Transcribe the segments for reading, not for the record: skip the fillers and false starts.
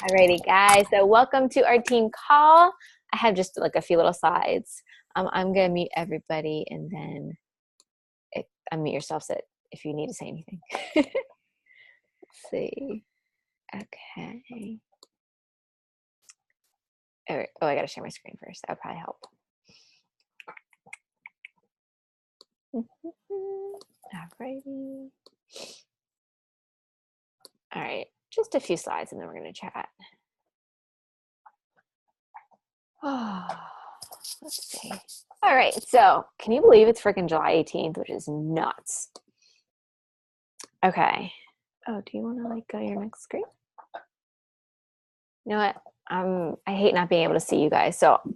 Alrighty, guys. So welcome to our team call. I have just like a few little slides. I'm gonna mute everybody, and then unmute yourself if you need to say anything. Let's see. Okay. All right. Oh, I gotta share my screen first. That would probably help. Alrighty. All right. Just a few slides, and then we're gonna chat. Oh, let's see. All right, so can you believe it's freaking July 18th, which is nuts? Okay. Oh, do you want to like go to your next screen? You know what? I hate not being able to see you guys, so I'm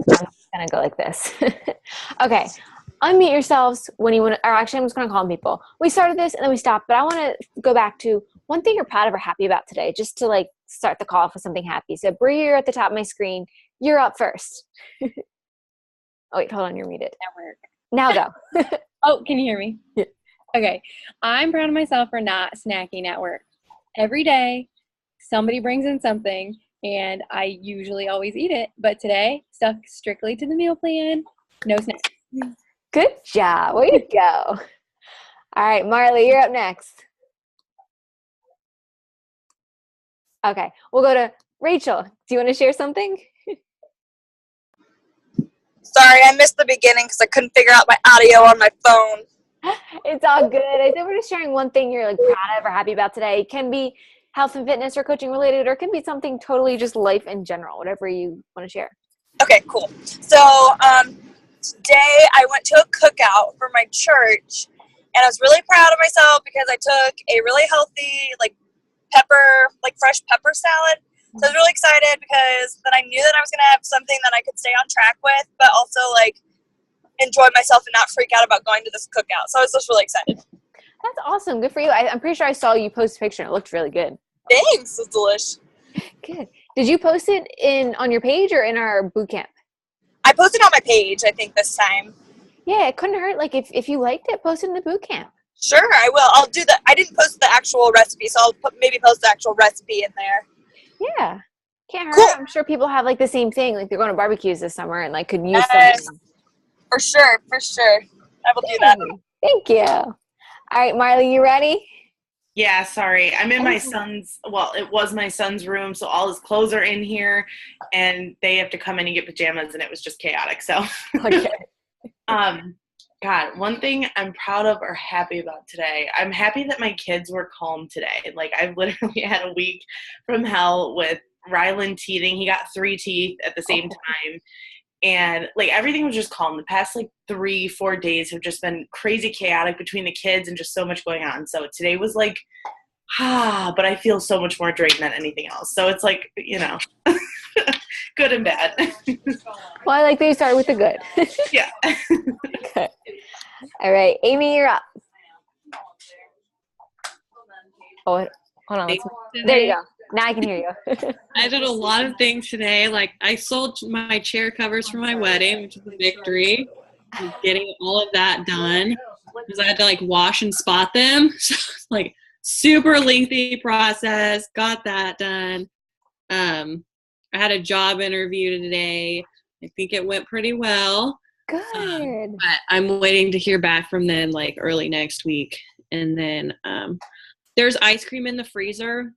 just gonna go like this. Okay. Unmute yourselves when you want to, or actually I'm just gonna call on people. We started this and then we stopped, but I want to go back to one thing you're proud of or happy about today, just to like start the call off with something happy. So Bree, you're at the top of my screen. You're up first. Oh, wait, hold on, you're muted. Now go. Oh, can you hear me? Yeah. Okay. I'm proud of myself for not snacking at work. Every day, somebody brings in something, and I usually always eat it. But today, stuck strictly to the meal plan. No snacks. Good job. Way to go. All right, Marley, you're up next. Okay, we'll go to Rachel. Do you want to share something? Sorry, I missed the beginning because I couldn't figure out my audio on my phone. It's all good. I think we're just sharing one thing you're like proud of or happy about today. It can be health and fitness or coaching related, or it can be something totally just life in general, whatever you want to share. Okay, cool. So today I went to a cookout for my church, and I was really proud of myself because I took a really healthy, fresh pepper salad. So I was really excited because then I knew that I was going to have something that I could stay on track with, but also like enjoy myself and not freak out about going to this cookout. So I was just really excited. That's awesome. Good for you. I'm pretty sure I saw you post a picture. It looked really good. Thanks. It's delish. Good. Did you post it on your page or in our boot camp? I posted on my page, I think, this time. Yeah, it couldn't hurt. Like if you liked it, post it in the boot camp. Sure, I will. I'll do that. I didn't post the actual recipe, so I'll maybe post the actual recipe in there. Yeah. Can't hurt. Cool. I'm sure people have like the same thing. Like they're going to barbecues this summer and like could use something. For sure. I will do that. Thank you. All right, Marley, you ready? Yeah, sorry. I'm in my son's, it was my son's room, so all his clothes are in here, and they have to come in and get pajamas, and it was just chaotic, so. Okay. God, one thing I'm proud of or happy about today, I'm happy that my kids were calm today. Like, I've literally had a week from hell with Rylan teething. He got 3 teeth at the same time. And like everything was just calm. The past like 3-4 days have just been crazy chaotic between the kids and just so much going on. So today was like, but I feel so much more drained than anything else. So it's like, good and bad. Well, I like that you started with the good. Yeah. Okay. All right, Amy, you're up. Oh, hold on. There you go. Now I can hear you. I did a lot of things today. Like I sold my chair covers for my wedding, which is a victory. Getting all of that done because I had to like wash and spot them. So it's like super lengthy process. Got that done. I had a job interview today. I think it went pretty well. Good. But I'm waiting to hear back from them like early next week. And then there's ice cream in the freezer.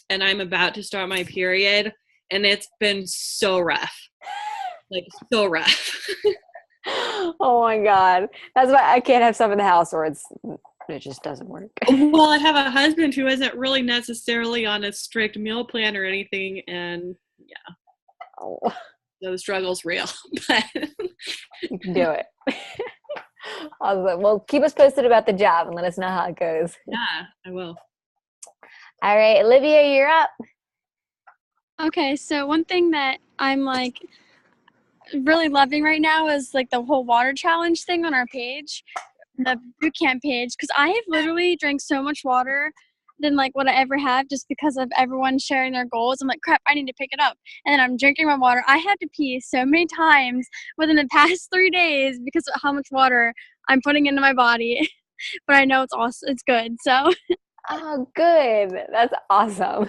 And I'm about to start my period, and it's been so rough. Like, so rough. Oh, my God. That's why I can't have stuff in the house or it just doesn't work. Well, I have a husband who isn't really necessarily on a strict meal plan or anything, and, yeah. Oh. So the struggle's real. But you can do it. Awesome. Well, keep us posted about the job and let us know how it goes. Yeah, I will. All right, Olivia, you're up. Okay, so one thing that I'm like really loving right now is like the whole water challenge thing on our page, the boot camp page, because I have literally drank so much water than like what I ever have just because of everyone sharing their goals. I'm like, crap, I need to pick it up. And then I'm drinking my water. I had to pee so many times within the past 3 days because of how much water I'm putting into my body. But I know it's awesome. It's good. So. Oh, good. That's awesome.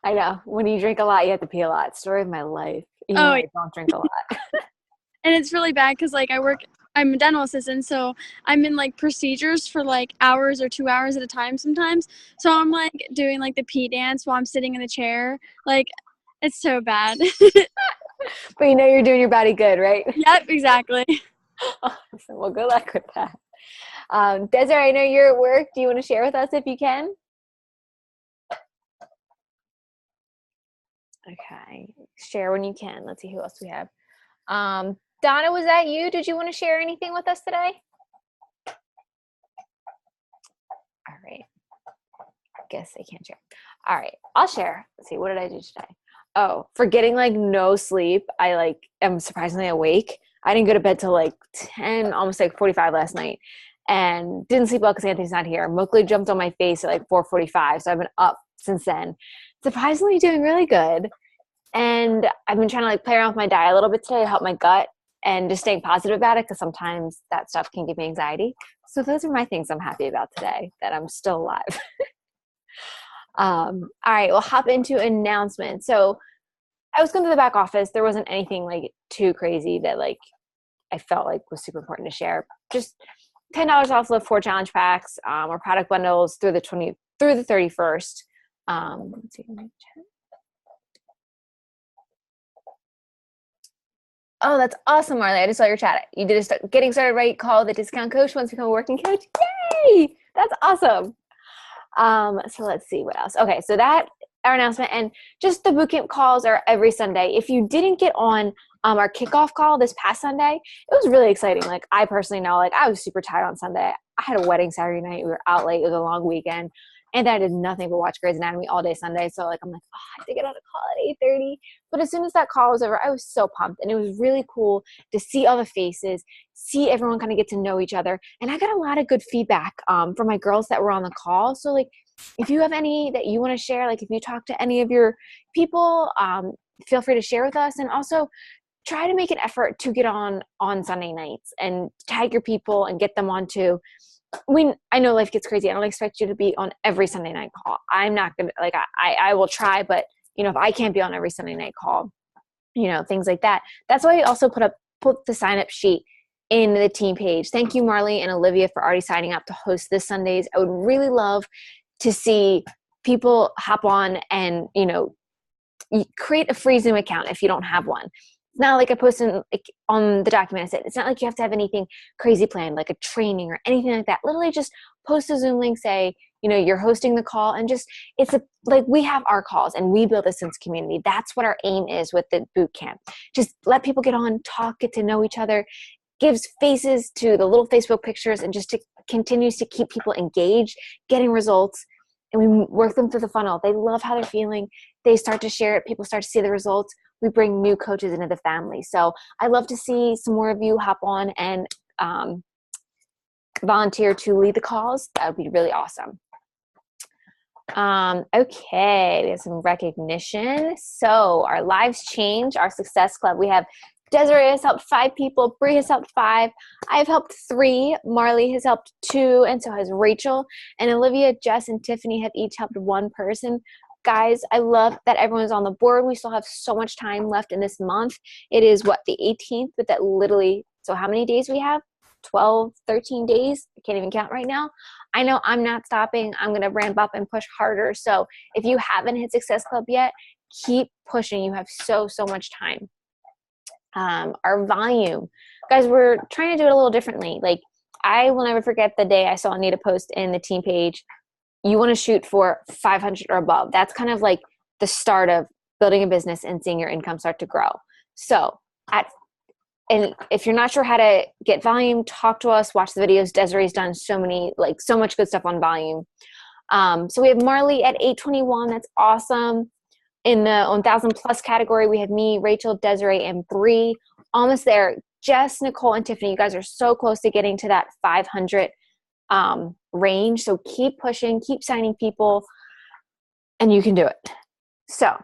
I know. When you drink a lot, you have to pee a lot. Story of my life. Even Oh, though yeah. I don't drink a lot. And it's really bad because like I'm a dental assistant, so I'm in like procedures for like hours or 2 hours at a time sometimes. So I'm like doing like the pee dance while I'm sitting in the chair. Like it's so bad. But you know you're doing your body good, right? Yep, exactly. Awesome. Well, good luck with that. Desiree, I know you're at work. Do you want to share with us if you can? Okay. Share when you can. Let's see who else we have. Donna, was that you? Did you want to share anything with us today? All right. I guess I can't share. All right. I'll share. Let's see. What did I do today? Oh, for getting like no sleep, I like am surprisingly awake. I didn't go to bed till like 10, almost like 45 last night, and didn't sleep well because Anthony's not here. Mowgli jumped on my face at like 4:45, so I've been up since then. Surprisingly doing really good. And I've been trying to like play around with my diet a little bit today to help my gut and just staying positive about it because sometimes that stuff can give me anxiety. So those are my things I'm happy about today, that I'm still alive. All right, we'll hop into announcements. So I was going to the back office. There wasn't anything like too crazy that like I felt like was super important to share. Just $10 off the 4 challenge packs or product bundles through the 31st. Let's see. Oh, that's awesome, Marley. I just saw your chat. You did a getting started right call the discount coach wants to become a working coach. Yay! That's awesome. So let's see what else. Okay, so that our announcement, and just the bootcamp calls are every Sunday. If you didn't get on our kickoff call this past Sunday, it was really exciting. Like I personally know, like I was super tired on Sunday. I had a wedding Saturday night. We were out late. It was a long weekend. And I did nothing but watch Grey's Anatomy all day Sunday. So like I'm like, oh, I have to get on a call at 8:30. But as soon as that call was over, I was so pumped. And it was really cool to see all the faces, see everyone kind of get to know each other. And I got a lot of good feedback from my girls that were on the call. So like if you have any that you want to share, like if you talk to any of your people, feel free to share with us. And also try to make an effort to get on Sunday nights and tag your people and get them on too. I know life gets crazy. I don't expect you to be on every Sunday night call. I'm not going to, like, I will try, but you know, if I can't be on every Sunday night call, you know, things like that. That's why I also put the sign up sheet in the team page. Thank you, Marley and Olivia, for already signing up to host this Sundays. I would really love to see people hop on and, you know, create a free Zoom account if you don't have one. It's not like I posted on the document. I said it's not like you have to have anything crazy planned, like a training or anything like that. Literally just post a Zoom link, say, you know, you're hosting the call, and just like we have our calls and we build a sense of community. That's what our aim is with the boot camp. Just let people get on, talk, get to know each other, gives faces to the little Facebook pictures, and just continues to keep people engaged, getting results. And we work them through the funnel. They love how they're feeling. They start to share it. People start to see the results. We bring new coaches into the family. So I'd love to see some more of you hop on and volunteer to lead the calls. That would be really awesome. Okay, we have some recognition. So our lives change, our success club. We have Desiree has helped 5 people. Bree has helped 5. I've helped 3. Marley has helped 2, and so has Rachel. And Olivia, Jess, and Tiffany have each helped 1 person. Guys, I love that everyone's on the board. We still have so much time left in this month. It is the 18th, but that literally, so how many days we have? 12, 13 days. I can't even count right now. I know I'm not stopping. I'm going to ramp up and push harder. So if you haven't hit Success Club yet, keep pushing. You have so much time. Our volume. Guys, we're trying to do it a little differently. Like, I will never forget the day I saw Anita post in the team page, you want to shoot for 500 or above. That's kind of like the start of building a business and seeing your income start to grow. So and if you're not sure how to get volume, talk to us, watch the videos. Desiree's done so much good stuff on volume. So we have Marley at 821. That's awesome. In the 1,000 plus category, we have me, Rachel, Desiree, and Bree. Almost there. Jess, Nicole, and Tiffany, you guys are so close to getting to that 500 range. So keep pushing, keep signing people, and you can do it. So,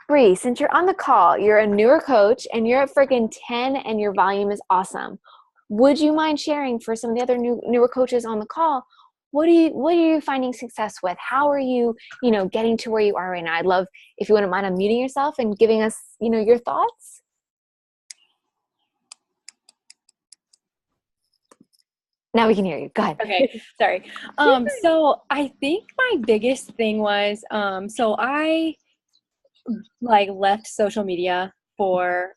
Bree, since you're on the call, you're a newer coach, and you're at friggin' 10, and your volume is awesome. Would you mind sharing for some of the other newer coaches on the call what are you finding success with? How are you, getting to where you are right now? I'd love if you wouldn't mind unmuting yourself and giving us, your thoughts. Now we can hear you. Go ahead. Okay, sorry. So I think my biggest thing was, so I left social media for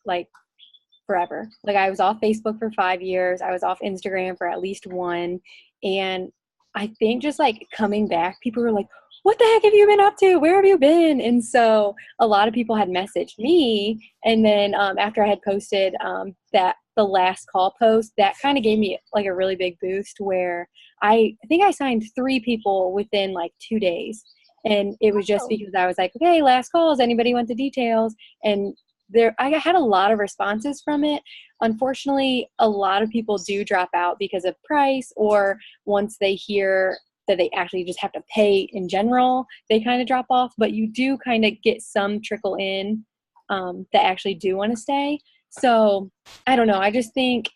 forever. I was off Facebook for 5 years. I was off Instagram for at least 1. And I think just coming back, people were like, what the heck have you been up to? Where have you been? And so a lot of people had messaged me. And then after I had posted the last call post, that kind of gave me a really big boost where I think I signed 3 people within 2 days. And it was just because I was like, okay, last calls, anybody want the details? And I had a lot of responses from it. Unfortunately, a lot of people do drop out because of price, or once they hear that they actually just have to pay in general, they kind of drop off. But you do kind of get some trickle in that actually do want to stay. So I don't know. I just think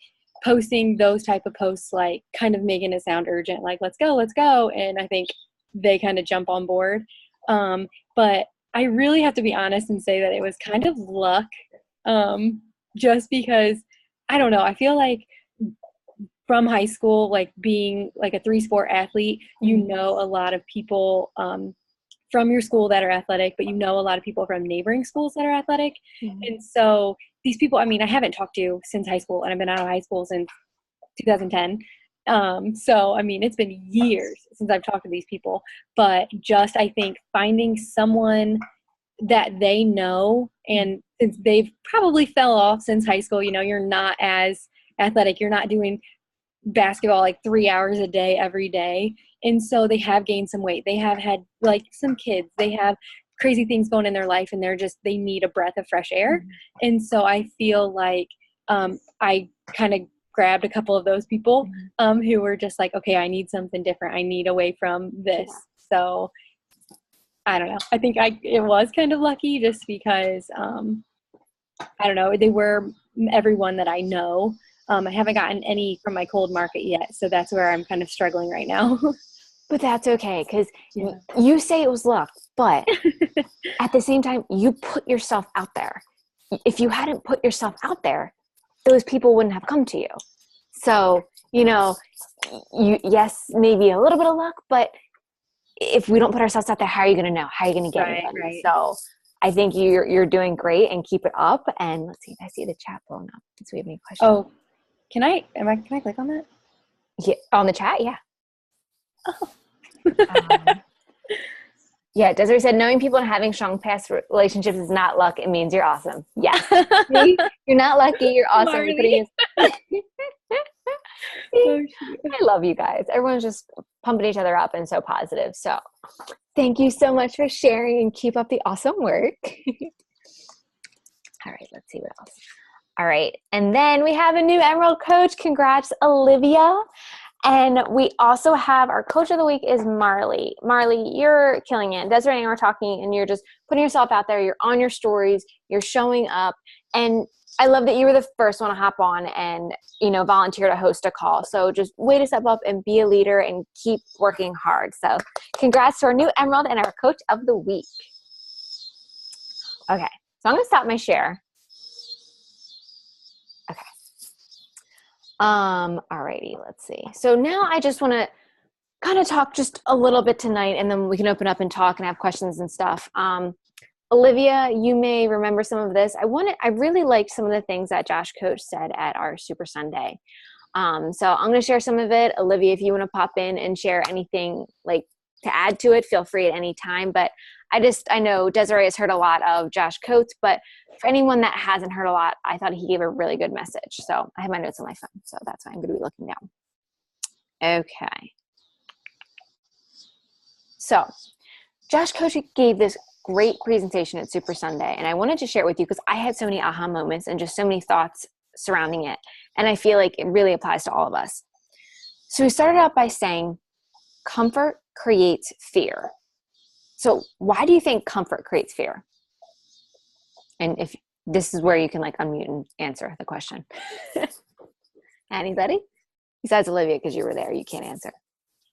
posting those type of posts, kind of making it sound urgent, let's go. And I think they kind of jump on board. But I really have to be honest and say that it was kind of luck, just because, I don't know, I feel like from high school, being a 3-sport athlete, a lot of people from your school that are athletic, but a lot of people from neighboring schools that are athletic. Mm-hmm. And so these people, I haven't talked to since high school, and I've been out of high school since 2010. So, it's been years since I've talked to these people, but just, I think finding someone that they know, and since they've probably fell off since high school, you're not as athletic, you're not doing basketball 3 hours a day, every day. And so they have gained some weight. They have had some kids, they have crazy things going in their life, and they need a breath of fresh air. Mm-hmm. And so I feel I kind of grabbed a couple of those people who were just okay, I need something different. I need away from this. So I don't know. I think it was kind of lucky just because, I don't know, they were everyone that I know. I haven't gotten any from my cold market yet. So that's where I'm kind of struggling right now. But that's okay, because you say it was luck, but at the same time, you put yourself out there. If you hadn't put yourself out there, those people wouldn't have come to you. So, yes, maybe a little bit of luck, but if we don't put ourselves out there, how are you going to know? How are you going to get it? Right. So I think you're doing great, and keep it up. And let's see if I see the chat blowing up. Do we have any questions? Oh, can I click on that? Yeah, on the chat? Yeah. Oh. Yeah, Desiree said, knowing people and having strong past relationships is not luck. It means you're awesome. Yeah. You're not lucky. You're awesome. I love you guys. Everyone's just pumping each other up and so positive. So thank you so much for sharing, and keep up the awesome work. All right, let's see what else. All right. And then we have a new Emerald coach. Congrats, Olivia. And we also have our coach of the week is Marley. Marley, you're killing it. Desiree and I were talking, and you're just putting yourself out there. You're on your stories. You're showing up. And I love that you were the first one to hop on and, volunteer to host a call. So just way to step up and be a leader and keep working hard. So congrats to our new Emerald and our coach of the week. Okay. So I'm going to stop my share. Okay. Alrighty, let's see. So now I just want to kind of talk just a little bit tonight, and then we can open up and talk and have questions and stuff. Olivia, you may remember some of this. I really liked some of the things that Josh Coach said at our Super Sunday. So I'm going to share some of it. Olivia, if you want to pop in and share anything to add to it, feel free at any time. But I know Desiree has heard a lot of Josh Coates, but for anyone that hasn't heard a lot, I thought he gave a really good message. So I have my notes on my phone, so that's why I'm going to be looking down. Okay. So Josh Coach gave this great presentation at Super Sunday, and I wanted to share it with you because I had so many aha moments and just so many thoughts surrounding it. And I feel like it really applies to all of us. So we started out by saying, comfort creates fear. So why do you think comfort creates fear? And if this is where you can unmute and answer the question. Anybody? Besides Olivia, because you were there, you can't answer.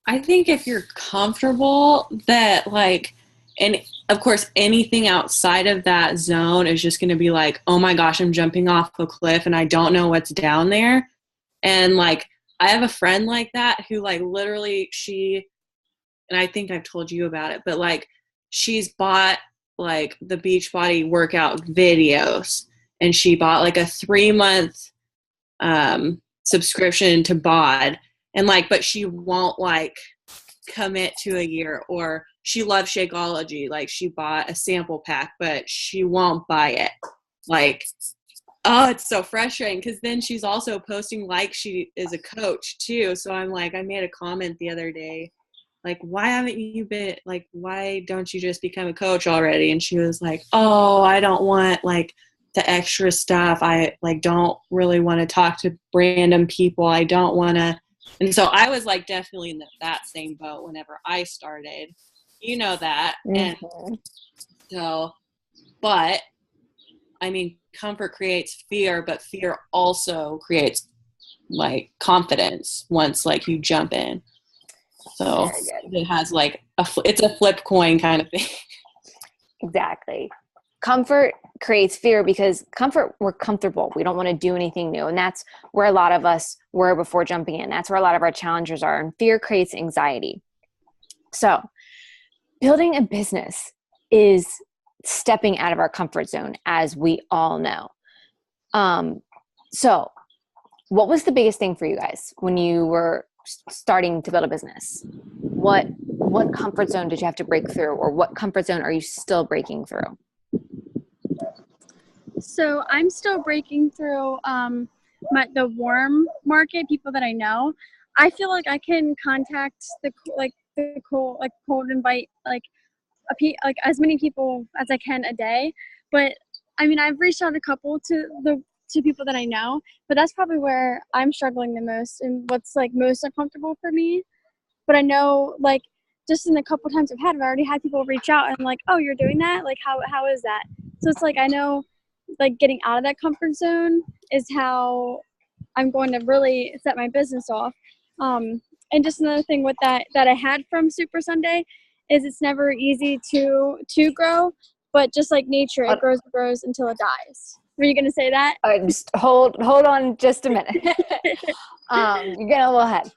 I think if you're comfortable that like, and of course anything outside of that zone is just going to be like, oh my gosh, I'm jumping off a cliff and I don't know what's down there. And like, I have a friend like that who like literally and I think I've told you about it, but like she's bought like the Beachbody workout videos, and she bought like a 3-month subscription to BOD, and like, but she won't like commit to a year. Or she loves Shakeology, like she bought a sample pack, but she won't buy it. Like, oh, it's so frustrating, because then she's also posting like she is a coach too. So I'm like, I made a comment the other day, like, why haven't you been, like, why don't you just become a coach already? And she was like, oh, I don't want like the extra stuff. I like don't really want to talk to random people. I don't want to. And so I was like definitely in that same boat whenever I started, you know that. And so, but I mean, comfort creates fear, but fear also creates like confidence once like you jump in. So it has like it's a flip coin kind of thing. Exactly. Comfort creates fear because we're comfortable. We don't want to do anything new. And that's where a lot of us were before jumping in. That's where a lot of our challengers are. And fear creates anxiety. So building a business is stepping out of our comfort zone, as we all know. So what was the biggest thing for you guys when you were starting to build a business? What comfort zone did you have to break through, or what comfort zone are you still breaking through? So I'm still breaking through the warm market, people that I know. I feel like I can contact the cold invite like as many people as I can a day. But I mean, I've reached out a couple to people that I know, but that's probably where I'm struggling the most and what's like most uncomfortable for me. But I know like just in the couple times I've already had people reach out and like, oh, you're doing that? Like how is that? So it's like I know like getting out of that comfort zone is how I'm going to really set my business off. And just another thing with that I had from Super Sunday is it's never easy to grow, but just like nature, it grows until it dies. Were you going to say that? Just hold on just a minute. You're getting a little ahead.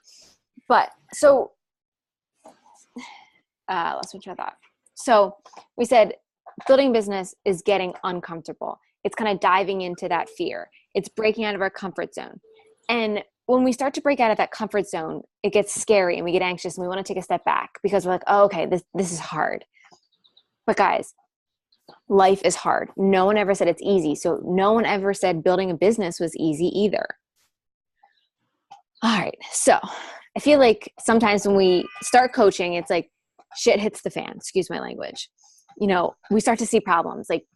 But so let's switch our thought. So we said building business is getting uncomfortable. It's kind of diving into that fear. It's breaking out of our comfort zone. And when we start to break out of that comfort zone, it gets scary and we get anxious and we want to take a step back because we're like, oh, okay, this is hard. But guys, life is hard. No one ever said it's easy. So no one ever said building a business was easy either. All right. So I feel like sometimes when we start coaching, it's like shit hits the fan. Excuse my language. You know, we start to see problems. Like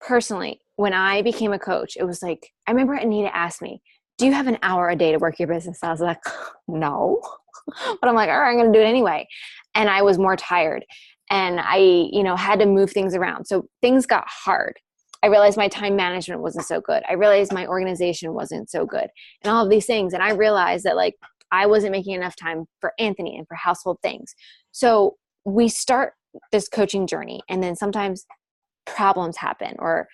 personally, when I became a coach, it was like, I remember Anita asked me, do you have an hour a day to work your business? I was like, no. But I'm like, all right, I'm going to do it anyway. And I was more tired. And I, had to move things around. So things got hard. I realized my time management wasn't so good. I realized my organization wasn't so good and all of these things. And I realized that like I wasn't making enough time for Anthony and for household things. So we start this coaching journey and then sometimes problems happen, or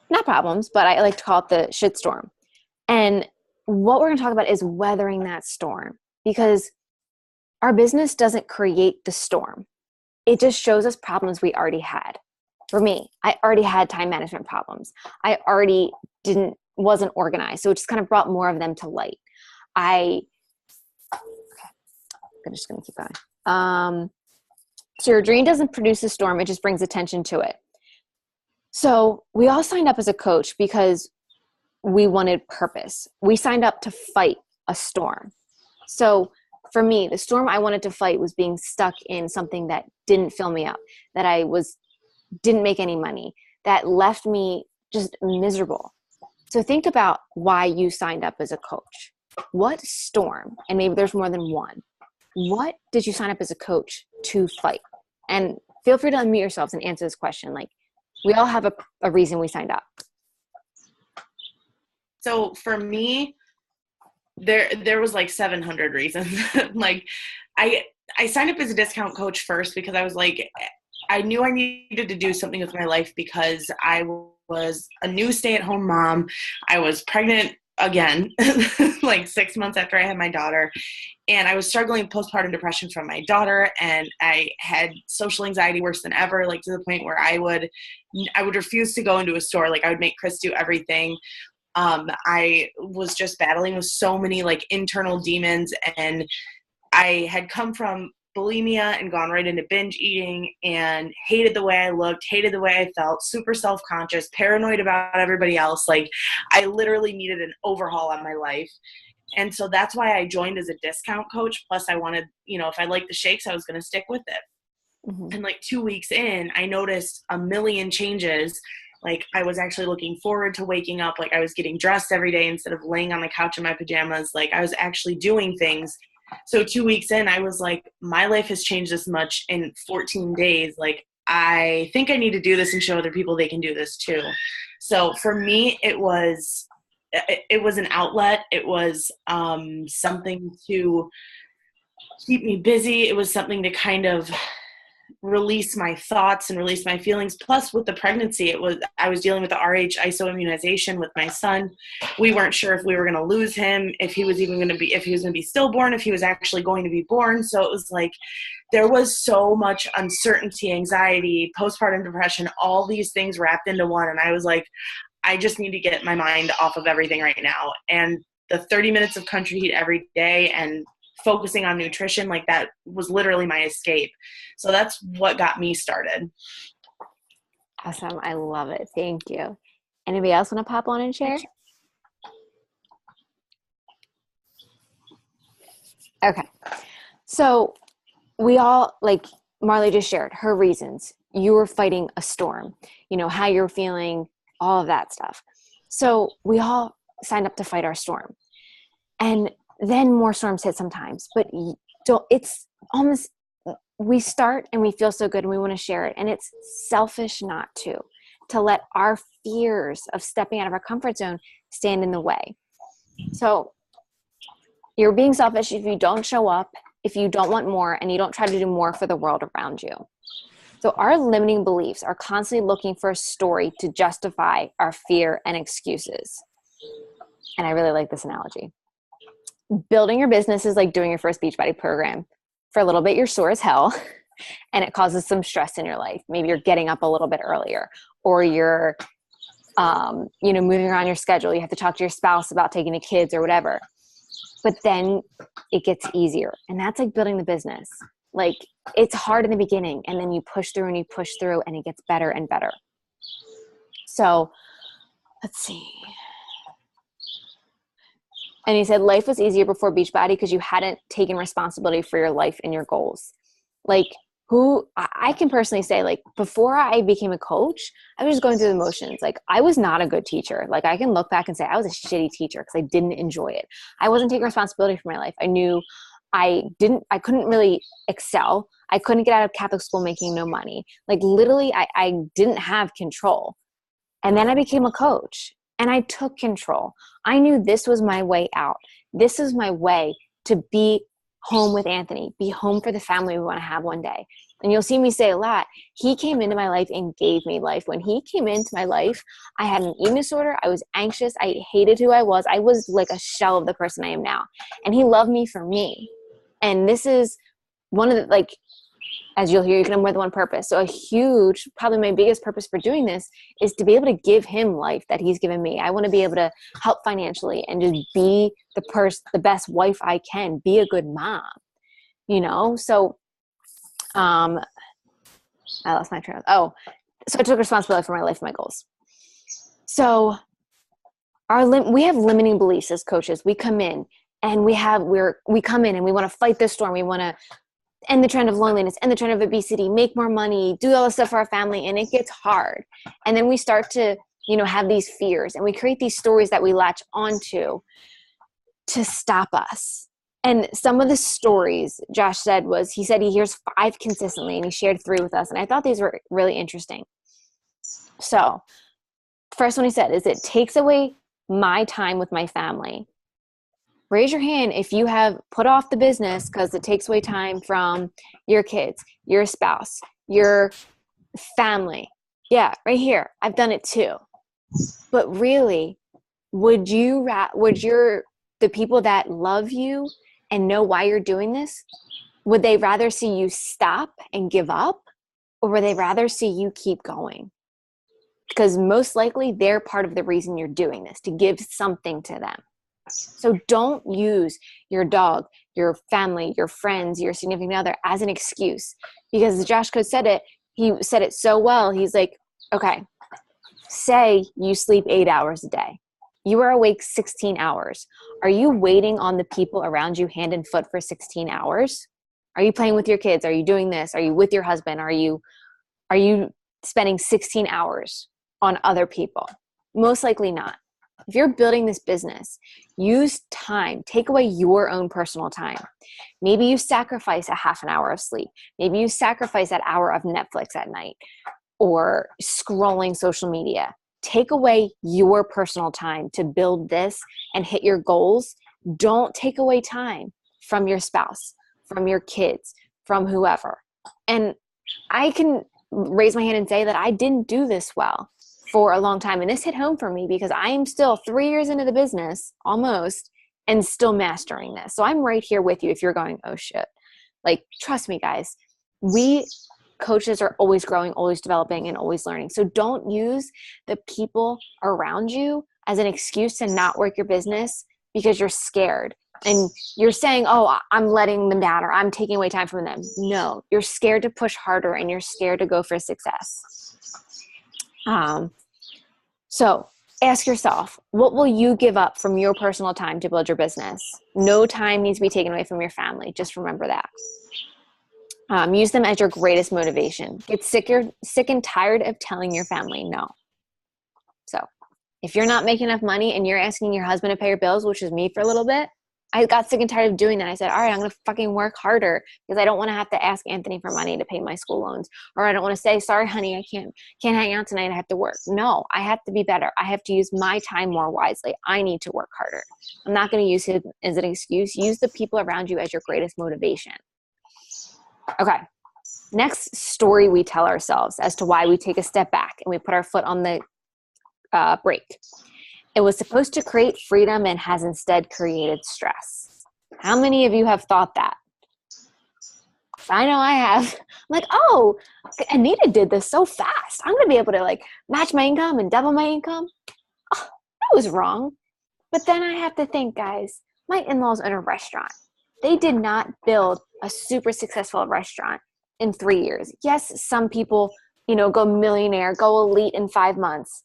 not problems, but I like to call it the shitstorm. And what we're going to talk about is weathering that storm, because our business doesn't create the storm. It just shows us problems we already had. For me, I already had time management problems. I already wasn't organized. So it just kind of brought more of them to light. I'm just going to keep going. So your dream doesn't produce a storm. It just brings attention to it. So we all signed up as a coach because we wanted purpose. We signed up to fight a storm. So for me, the storm I wanted to fight was being stuck in something that didn't fill me up, that didn't make any money, that left me just miserable. So think about why you signed up as a coach. What storm, and maybe there's more than one, what did you sign up as a coach to fight? And feel free to unmute yourselves and answer this question. Like, we all have a reason we signed up. So for me, there was like 700 reasons. Like I signed up as a discount coach first because I was like, I knew I needed to do something with my life because I was a new stay-at-home mom. I was pregnant again, like 6 months after I had my daughter. And I was struggling with postpartum depression from my daughter, and I had social anxiety worse than ever, like to the point where I would refuse to go into a store. Like I would make Chris do everything. I was just battling with so many like internal demons, and I had come from bulimia and gone right into binge eating and hated the way I looked, hated the way I felt, super self-conscious, paranoid about everybody else. Like I literally needed an overhaul on my life. And so that's why I joined as a discount coach. Plus I wanted, if I liked the shakes, I was going to stick with it. Mm-hmm. And like 2 weeks in, I noticed a million changes. Like I was actually looking forward to waking up. Like I was getting dressed every day instead of laying on the couch in my pajamas. Like I was actually doing things. So 2 weeks in, I was like, my life has changed this much in 14 days. Like I think I need to do this and show other people they can do this too. So for me, it was an outlet. It was something to keep me busy. It was something to kind of release my thoughts and release my feelings. Plus with the pregnancy, I was dealing with the RH isoimmunization with my son. We weren't sure if we were going to lose him, if he was going to be stillborn, if he was actually going to be born. So it was like, there was so much uncertainty, anxiety, postpartum depression, all these things wrapped into one. And I was like, I just need to get my mind off of everything right now. And the 30 minutes of Country Heat every day and focusing on nutrition, like that was literally my escape. So that's what got me started. Awesome. I love it. Thank you. Anybody else want to pop on and share? Okay. So we all, like Marley just shared her reasons. You were fighting a storm, how you're feeling, all of that stuff. So we all signed up to fight our storm. And then more storms hit sometimes, but it's almost, we start and we feel so good and we want to share it. And it's selfish not to let our fears of stepping out of our comfort zone stand in the way. So you're being selfish if you don't show up, if you don't want more, and you don't try to do more for the world around you. So our limiting beliefs are constantly looking for a story to justify our fear and excuses. And I really like this analogy. Building your business is like doing your first Beachbody program. For a little bit, you're sore as hell, and it causes some stress in your life. Maybe you're getting up a little bit earlier, or you're, moving around your schedule. You have to talk to your spouse about taking the kids or whatever. But then it gets easier, and that's like building the business. Like it's hard in the beginning, and then you push through and you push through, and it gets better and better. So let's see. And he said life was easier before Beachbody because you hadn't taken responsibility for your life and your goals. Like I can personally say, like, before I became a coach, I was just going through the motions. Like I was not a good teacher. Like I can look back and say I was a shitty teacher because I didn't enjoy it. I wasn't taking responsibility for my life. I knew I couldn't really excel. I couldn't get out of Catholic school making no money. Like literally I didn't have control. And then I became a coach. And I took control. I knew this was my way out. This is my way to be home with Anthony, be home for the family we want to have one day. And you'll see me say a lot, he came into my life and gave me life. When he came into my life, I had an eating disorder. I was anxious. I hated who I was. I was like a shell of the person I am now. And he loved me for me. And this is one of the, like, as you'll hear, you can have more than one purpose. So a huge, probably my biggest purpose for doing this is to be able to give him life that he's given me. I want to be able to help financially and just be the best wife I can, be a good mom, So, I lost my train. So I took responsibility for my life and my goals. So we have limiting beliefs as coaches. We come in and we come in and we want to fight this storm. We want to end the trend of loneliness, end the trend of obesity, make more money, do all this stuff for our family. And it gets hard. And then we start to, have these fears, and we create these stories that we latch onto to stop us. And some of the stories Josh said he said he hears 5 consistently, and he shared 3 with us. And I thought these were really interesting. So first one he said is, it takes away my time with my family. Raise your hand if you have put off the business because it takes away time from your kids, your spouse, your family. Yeah, right here. I've done it too. But really, would the people that love you and know why you're doing this, would they rather see you stop and give up, or would they rather see you keep going? Because most likely they're part of the reason you're doing this, to give something to them. So don't use your dog, your family, your friends, your significant other as an excuse. Because Josh Coates said it, he said it so well. He's like, okay, say you sleep 8 hours a day. You are awake 16 hours. Are you waiting on the people around you hand and foot for 16 hours? Are you playing with your kids? Are you doing this? Are you with your husband? Are you spending 16 hours on other people? Most likely not. If you're building this business, use time. Take away your own personal time. Maybe you sacrifice a half an hour of sleep. Maybe you sacrifice that hour of Netflix at night or scrolling social media. Take away your personal time to build this and hit your goals. Don't take away time from your spouse, from your kids, from whoever. And I can raise my hand and say that I didn't do this well for a long time. And this hit home for me because I am still 3 years into the business almost and still mastering this. So I'm right here with you if you're going, oh shit. Like, trust me, guys, we coaches are always growing, always developing, and always learning. So don't use the people around you as an excuse to not work your business because you're scared. And you're saying, oh, I'm letting them down or I'm taking away time from them. No, you're scared to push harder and you're scared to go for success. So ask yourself, what will you give up from your personal time to build your business? No time needs to be taken away from your family. Just remember that. Use them as your greatest motivation. Get sick and tired of telling your family no. So if you're not making enough money and you're asking your husband to pay your bills, which is me for a little bit, I got sick and tired of doing that. I said, all right, I'm going to fucking work harder because I don't want to have to ask Anthony for money to pay my school loans. Or I don't want to say, sorry, honey, I can't hang out tonight. I have to work. No, I have to be better. I have to use my time more wisely. I need to work harder. I'm not going to use it as an excuse. Use the people around you as your greatest motivation. Okay. Next story we tell ourselves as to why we take a step back and we put our foot on the brake. It was supposed to create freedom and has instead created stress. How many of you have thought that? I know I have. I'm like, oh, Anita did this so fast. I'm going to be able to like match my income and double my income. Oh, that was wrong. But then I have to think, guys, my in-laws own a restaurant. They did not build a super successful restaurant in 3 years. Yes, some people, go millionaire, go elite in 5 months.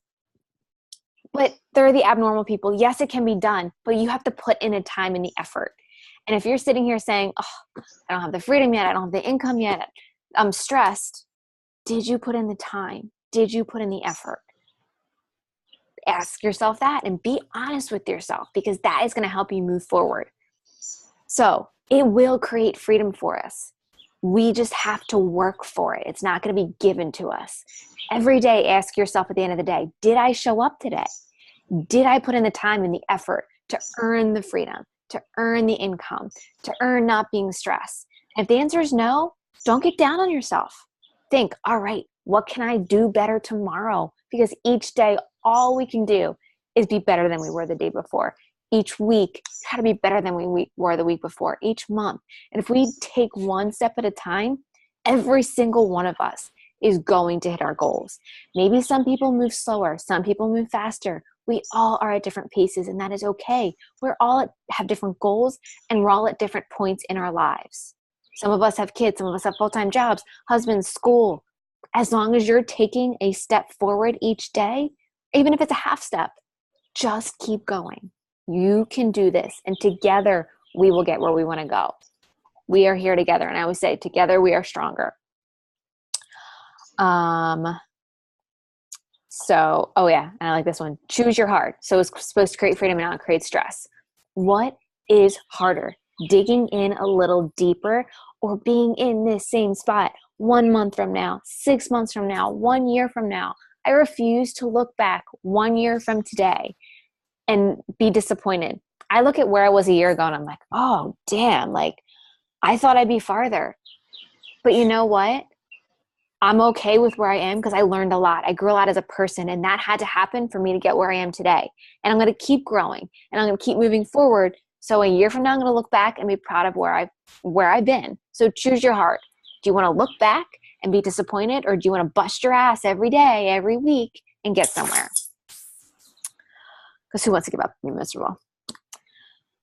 But they're the abnormal people. Yes, it can be done, but you have to put in the time and the effort. And if you're sitting here saying, oh, I don't have the freedom yet, I don't have the income yet, I'm stressed, did you put in the time? Did you put in the effort? Ask yourself that and be honest with yourself because that is going to help you move forward. So it will create freedom for us. We just have to work for it. It's not going to be given to us. Every day, ask yourself at the end of the day, did I show up today? Did I put in the time and the effort to earn the freedom, to earn the income, to earn not being stressed? And if the answer is no, don't get down on yourself. Think, all right, what can I do better tomorrow? Because each day, all we can do is be better than we were the day before. Each week, how to be better than we were the week before, each month. And if we take one step at a time, every single one of us is going to hit our goals. Maybe some people move slower, some people move faster. We all are at different paces, and that is okay. We're all have different goals, and we're all at different points in our lives. Some of us have kids, some of us have full-time jobs, husbands, school. As long as you're taking a step forward each day, even if it's a half step, just keep going. You can do this, and together we will get where we want to go. We are here together, and I always say, together we are stronger. So, oh yeah, and I like this one. Choose your heart. So it's supposed to create freedom and not create stress. What is harder? Digging in a little deeper or being in this same spot 1 month from now, 6 months from now, 1 year from now? I refuse to look back 1 year from today and be disappointed. I look at where I was a year ago and I'm like, oh, damn, like I thought I'd be farther. But you know what? I'm okay with where I am because I learned a lot. I grew a lot as a person, and that had to happen for me to get where I am today. And I'm going to keep growing, and I'm going to keep moving forward. So a year from now, I'm going to look back and be proud of where I've been. So choose your heart. Do you want to look back and be disappointed, or do you want to bust your ass every day, every week, and get somewhere? Because who wants to give up and be miserable?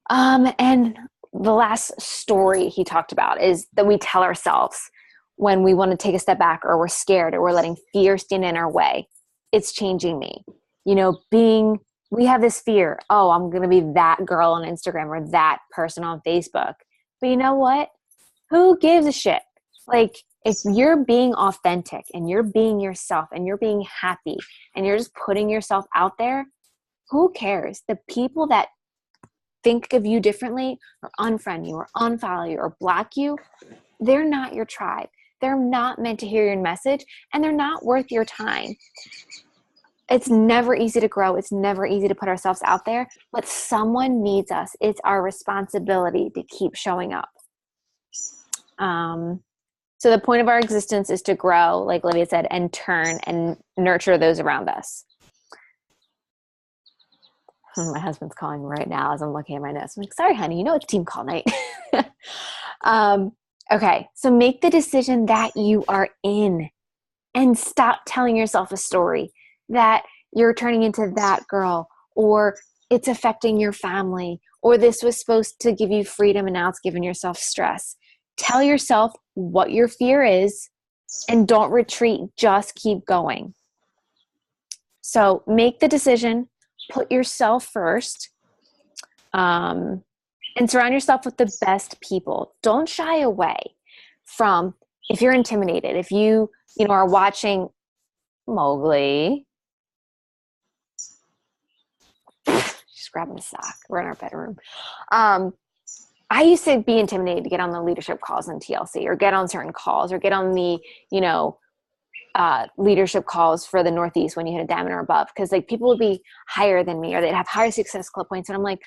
And the last story he talked about is that we tell ourselves when we want to take a step back, or we're scared, or we're letting fear stand in our way. It's changing me. You know, we have this fear, oh, I'm going to be that girl on Instagram or that person on Facebook. But you know what? Who gives a shit? Like, if you're being authentic and you're being yourself and you're being happy and you're just putting yourself out there, who cares? The people that think of you differently or unfriend you or unfollow you or block you, they're not your tribe. They're not meant to hear your message, and they're not worth your time. It's never easy to grow. It's never easy to put ourselves out there, but someone needs us. It's our responsibility to keep showing up. So the point of our existence is to grow, like Olivia said, and turn and nurture those around us. My husband's calling right now as I'm looking at my notes. I'm like, sorry, honey, you know it's team call night. Okay, so make the decision that you are in, and stop telling yourself a story that you're turning into that girl, or it's affecting your family, or this was supposed to give you freedom and now it's giving yourself stress. Tell yourself what your fear is and don't retreat. Just keep going. So make the decision, put yourself first, and surround yourself with the best people. Don't shy away from, if you're intimidated, if you are watching Mowgli. She's grabbing a sock. We're in our bedroom. I used to be intimidated to get on the leadership calls in TLC, or get on certain calls, or get on the, leadership calls for the Northeast when you hit a diamond or above, because like people would be higher than me, or they'd have higher success club points. And I'm like,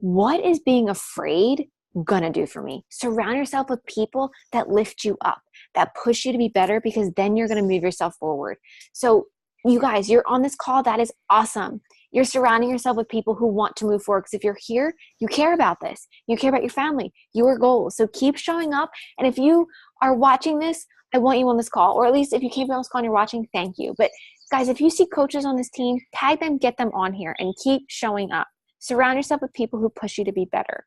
what is being afraid gonna do for me? Surround yourself with people that lift you up, that push you to be better, because then you're gonna move yourself forward. So you guys, you're on this call. That is awesome. You're surrounding yourself with people who want to move forward, because if you're here, you care about this. You care about your family, your goals. So keep showing up. And if you are watching this, I want you on this call, or at least if you can't be on this call and you're watching, thank you. But guys, if you see coaches on this team, tag them, get them on here, and keep showing up. Surround yourself with people who push you to be better.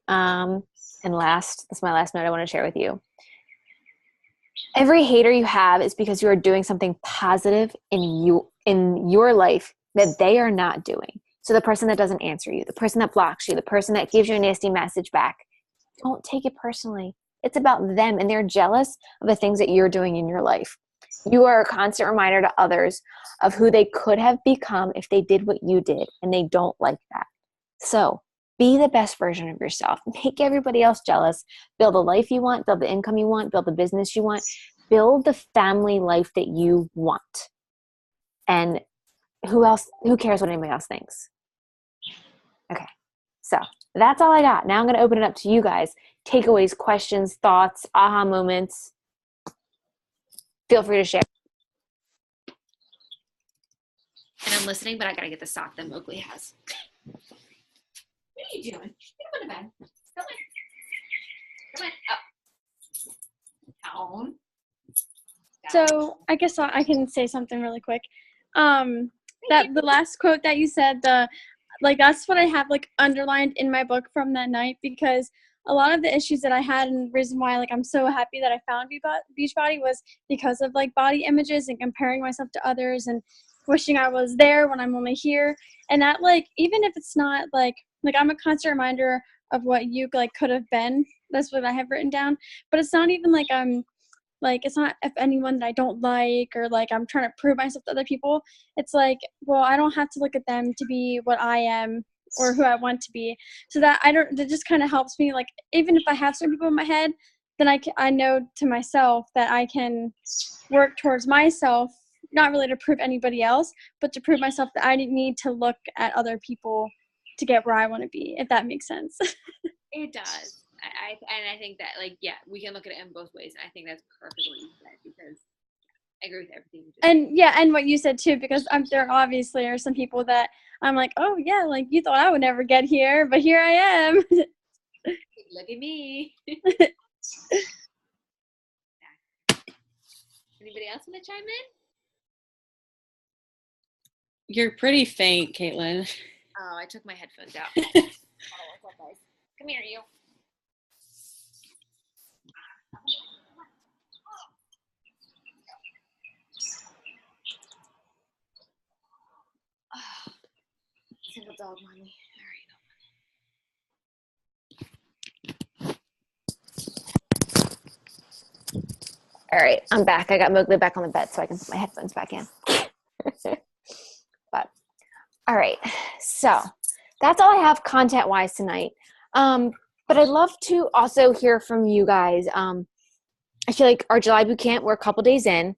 And last, that's my last note I want to share with you. Every hater you have is because you are doing something positive in your life that they are not doing. So the person that doesn't answer you, the person that blocks you, the person that gives you a nasty message back, don't take it personally. It's about them, and they're jealous of the things that you're doing in your life. You are a constant reminder to others of who they could have become if they did what you did, and they don't like that. So be the best version of yourself. Make everybody else jealous. Build the life you want, build the income you want, build the business you want, build the family life that you want. And who cares what anybody else thinks? Okay, so that's all I got. Now I'm going to open it up to you guys. Takeaways, questions, thoughts, aha moments. Feel free to share. And I'm listening, but I got to get the sock that Mowgli has. What are you doing? Get on the bed. Come on. Come on. Up. Down. So I guess I can say something really quick. That the last quote that you said, that's what I have underlined in my book from that night, because a lot of the issues that I had, and the reason why I'm so happy that I found Beachbody was because of body images and comparing myself to others and wishing I was there when I'm only here. And that even if it's not I'm a constant reminder of what you could have been. That's what I have written down. But it's not even I'm it's not if anyone that I don't like, or I'm trying to prove myself to other people. It's well, I don't have to look at them to be what I am or who I want to be. So that that just kind of helps me. Even if I have certain people in my head, then I know to myself that I can work towards myself, not really to prove anybody else, but to prove myself that I didn't need to look at other people to get where I want to be, if that makes sense. It does. I think that, like, yeah, we can look at it in both ways. And I think that's perfect what you said, because I agree with everything you just said. And yeah, and what you said too, because there obviously are some people that I'm like, oh yeah, like you thought I would never get here, but here I am. Look at me. Anybody else want to chime in? You're pretty faint, Caitlin. Oh, I took my headphones out. Oh, what's up, guys? Come here, you. Oh, single dog, mommy. All right, I'm back. I got Mowgli back on the bed so I can put my headphones back in. But all right, so that's all I have content-wise tonight. But I'd love to also hear from you guys. I feel like our July boot camp, we're a couple days in.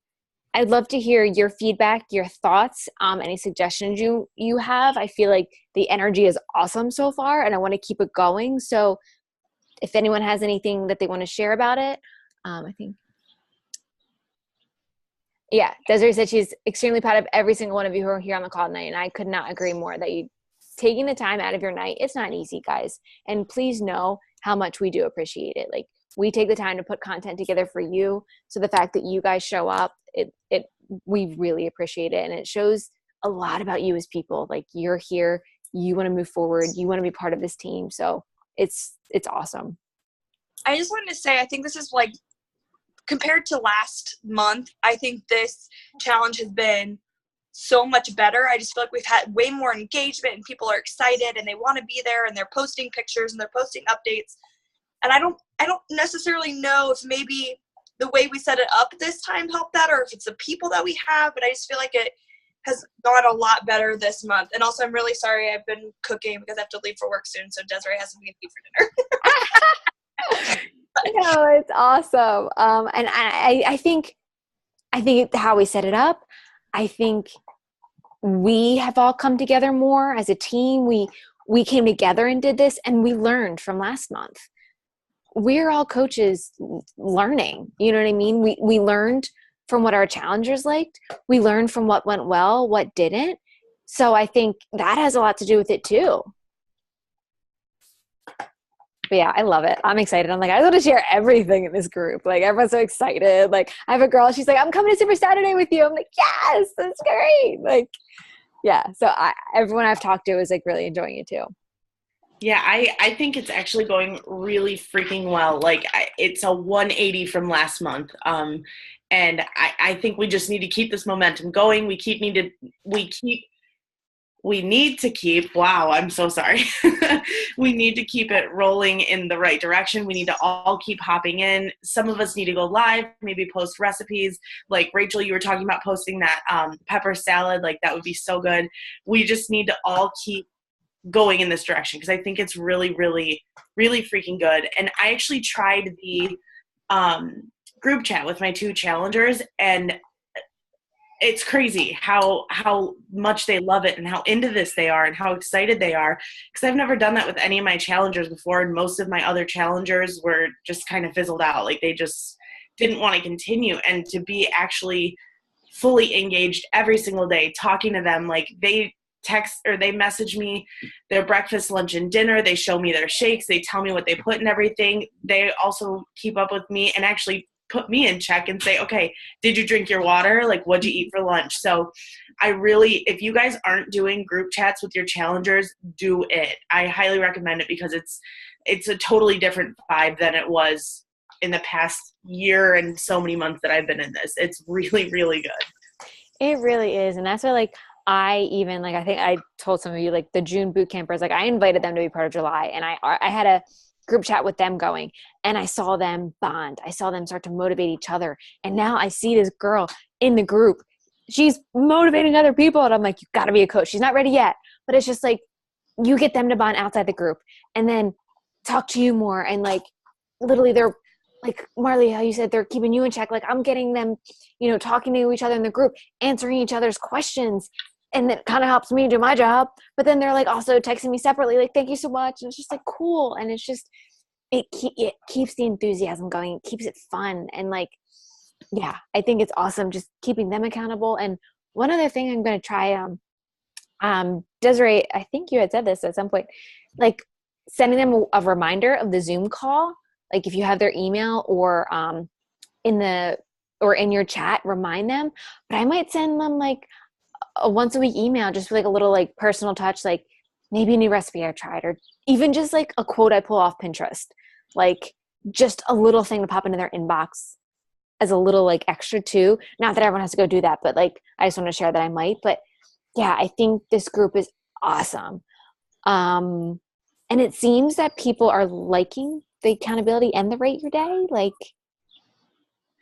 I'd love to hear your feedback, your thoughts, any suggestions you have. I feel like the energy is awesome so far, and I want to keep it going. So if anyone has anything that they want to share about it, I think. Yeah, Desiree said she's extremely proud of every single one of you who are here on the call tonight, and I could not agree more that you taking the time out of your night. It's not easy, guys, and please know how much we do appreciate it. Like, we take the time to put content together for you, so the fact that you guys show up, we really appreciate it, and it shows a lot about you as people. Like, you're here, you want to move forward, you want to be part of this team, so it's awesome. I just wanted to say, I think this is like, compared to last month, I think this challenge has been so much better. I just feel like we've had way more engagement, and people are excited and they want to be there, and they're posting pictures and they're posting updates. And I don't necessarily know if maybe the way we set it up this time helped that, or if it's the people that we have, but I just feel like it has gone a lot better this month. And also, I'm really sorry I've been cooking because I have to leave for work soon, so Desiree has something to eat for dinner. No, it's awesome. And I think how we set it up, I think we have all come together more as a team. We came together and did this, and we learned from last month. We're all coaches learning, you know what I mean? We learned from what our challengers liked. We learned from what went well, what didn't. So I think that has a lot to do with it too. But yeah, I love it. I'm excited. I'm like, I want to share everything in this group. Like, everyone's so excited. Like, I have a girl, she's like, I'm coming to Super Saturday with you. I'm like, yes, that's great. Like, yeah. So everyone I've talked to is like really enjoying it too. Yeah, I think it's actually going really freaking well. Like, it's a 180 from last month. And I think we just need to keep this momentum going. We need to keep, wow, I'm so sorry. We need to keep it rolling in the right direction. We need to all keep hopping in. Some of us need to go live, maybe post recipes. Like, Rachel, you were talking about posting that pepper salad. Like, that would be so good. We just need to all keep going in this direction, because I think it's really, really, really freaking good. And I actually tried the group chat with my 2 challengers, and it's crazy how much they love it and how into this they are and how excited they are, because I've never done that with any of my challengers before, and most of my other challengers were just kind of fizzled out. Like, they just didn't want to continue. And to be actually fully engaged every single day, talking to them, like, they text or they message me their breakfast, lunch, and dinner. They show me their shakes. They tell me what they put in everything. They also keep up with me and actually put me in check and say, okay, did you drink your water? Like, what'd you eat for lunch? So I really, if you guys aren't doing group chats with your challengers, do it. I highly recommend it, because it's a totally different vibe than it was in the past year and so many months that I've been in this. It's really, really good. It really is. And that's why, like, I think I told some of you, like, the June boot campers, like, I invited them to be part of July, and I had a group chat with them going, and I saw them bond. I saw them start to motivate each other. And now I see this girl in the group. She's motivating other people. And I'm like, you got to be a coach. She's not ready yet. But it's just like, you get them to bond outside the group and then talk to you more. And like, literally they're like, Marley, how you said they're keeping you in check. Like, I'm getting them, talking to each other in the group, answering each other's questions. and it kind of helps me do my job. But then they're like also texting me separately, like, thank you so much. And it's just like cool. And it's just, it keeps the enthusiasm going. It keeps it fun. And like, yeah, I think it's awesome just keeping them accountable. And one other thing I'm going to try, Desiree, I think you had said this at some point, like sending them a reminder of the Zoom call. Like if you have their email or in your chat, remind them. But I might send them like a once a week email, just like a little like personal touch, like maybe a new recipe I tried, or even just like a quote I pull off Pinterest, like just a little thing to pop into their inbox as a little like extra too. Not that everyone has to go do that, but like I just want to share that I might. But yeah, I think this group is awesome. And it seems that people are liking the accountability and the rate your day. Like,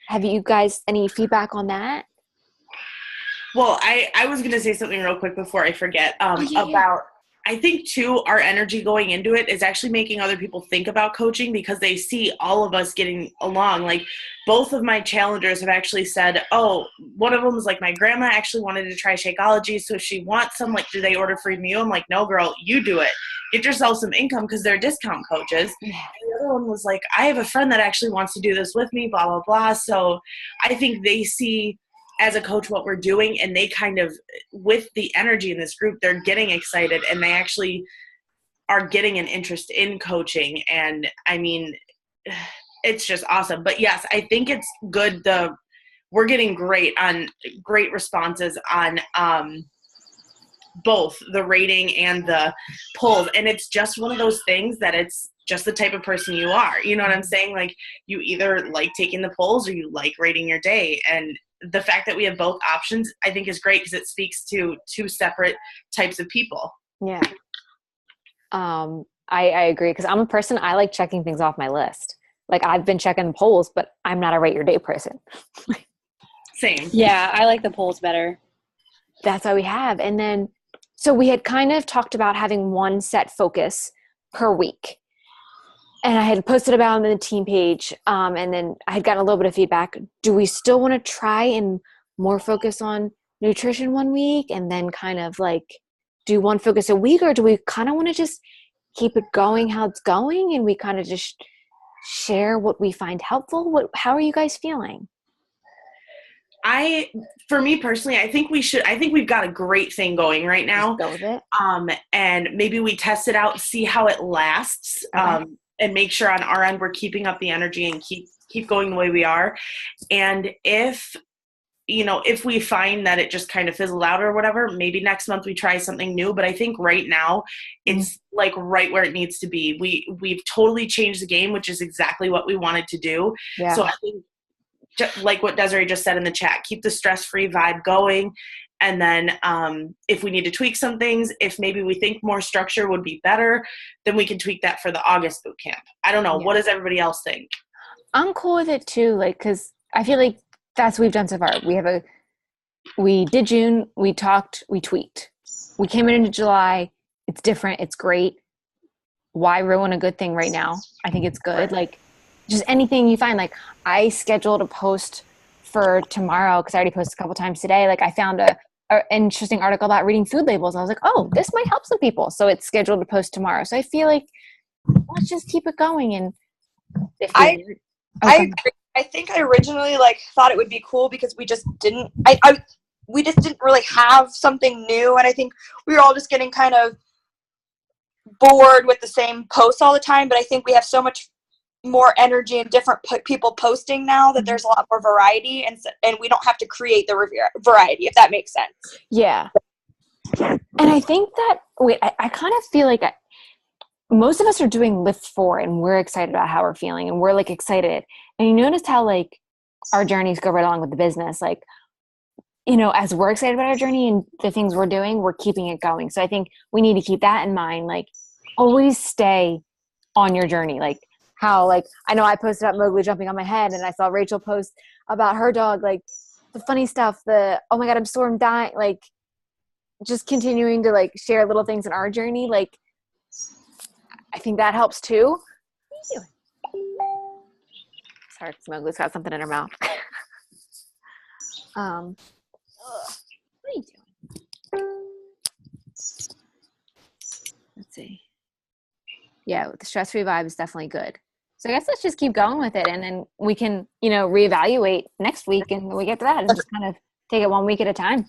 have you guys any feedback on that? Well, I was going to say something real quick before I forget about, I think too, our energy going into it is actually making other people think about coaching because they see all of us getting along. Like both of my challengers have actually said, oh, one of them was like, my grandma actually wanted to try Shakeology. So if she wants some, like, do they order free meal? I'm like, no, girl, you do it. Get yourself some income because they're discount coaches. And the other one was like, I have a friend that actually wants to do this with me, blah, blah, blah. So I think they see as a coach what we're doing, and they kind of, with the energy in this group, they're getting excited and they actually are getting an interest in coaching. And I mean, it's just awesome. But yes, I think it's good. We're getting great responses on both the rating and the polls. And it's just one of those things that it's just the type of person you are. You know what I'm saying? Like you either like taking the polls or you like rating your day. And the fact that we have both options, I think is great because it speaks to two separate types of people. Yeah. I agree. Cause I'm a person, I like checking things off my list. Like I've been checking polls, but I'm not a rate your day person. Same. Yeah. I like the polls better. That's why we have. And then, so we had kind of talked about having one set focus per week. And I had posted about it on the team page, and then I had gotten a little bit of feedback. Do we still want to try and more focus on nutrition one week and then kind of like do one focus a week, or do we kind of want to just keep it going how it's going and we kind of just share what we find helpful? How are you guys feeling? For me personally, I think we've got a great thing going right now. Just go with it. And maybe we test it out, see how it lasts. Okay. And make sure on our end we're keeping up the energy and keep going the way we are. And if we find that it just kind of fizzled out or whatever, maybe next month we try something new. But I think right now it's like right where it needs to be. We've totally changed the game, which is exactly what we wanted to do. Yeah. So I think like what Desiree just said in the chat, keep the stress-free vibe going. And then if we need to tweak some things, if maybe we think more structure would be better, then we can tweak that for the August boot camp. I don't know. Yeah. What does everybody else think? I'm cool with it too. Like, cause I feel like that's what we've done so far. We did June, we talked, we tweaked. We came into July. It's different. It's great. Why ruin a good thing right now? I think it's good. Like just anything you find, like I scheduled a post for tomorrow because I already posted a couple times today. Like I found a interesting article about reading food labels. I was like, oh, this might help some people. So it's scheduled to post tomorrow. So I feel like let's just keep it going. And I agree. I think I originally thought it would be cool because we just didn't. We just didn't really have something new, and I think we were all just getting kind of bored with the same posts all the time. But I think we have so much more energy and different people posting now that there's a lot more variety, and we don't have to create the variety, if that makes sense. Yeah. And I think that I kind of feel like most of us are doing lift 4 and we're excited about how we're feeling and we're like excited. And you notice how like our journeys go right along with the business. Like, as we're excited about our journey and the things we're doing, we're keeping it going. So I think we need to keep that in mind. Like always stay on your journey. Like how, like, I know I posted about Mowgli jumping on my head and I saw Rachel post about her dog, like the funny stuff, oh my God, I'm sore, I'm dying. Like just continuing to like share little things in our journey. Like, I think that helps too. What are you doing? Sorry, Mowgli's got something in her mouth. What are you doing? Let's see. Yeah, the stress-free vibe is definitely good. So I guess let's just keep going with it, and then we can, reevaluate next week, and we get to that and just kind of take it 1 week at a time.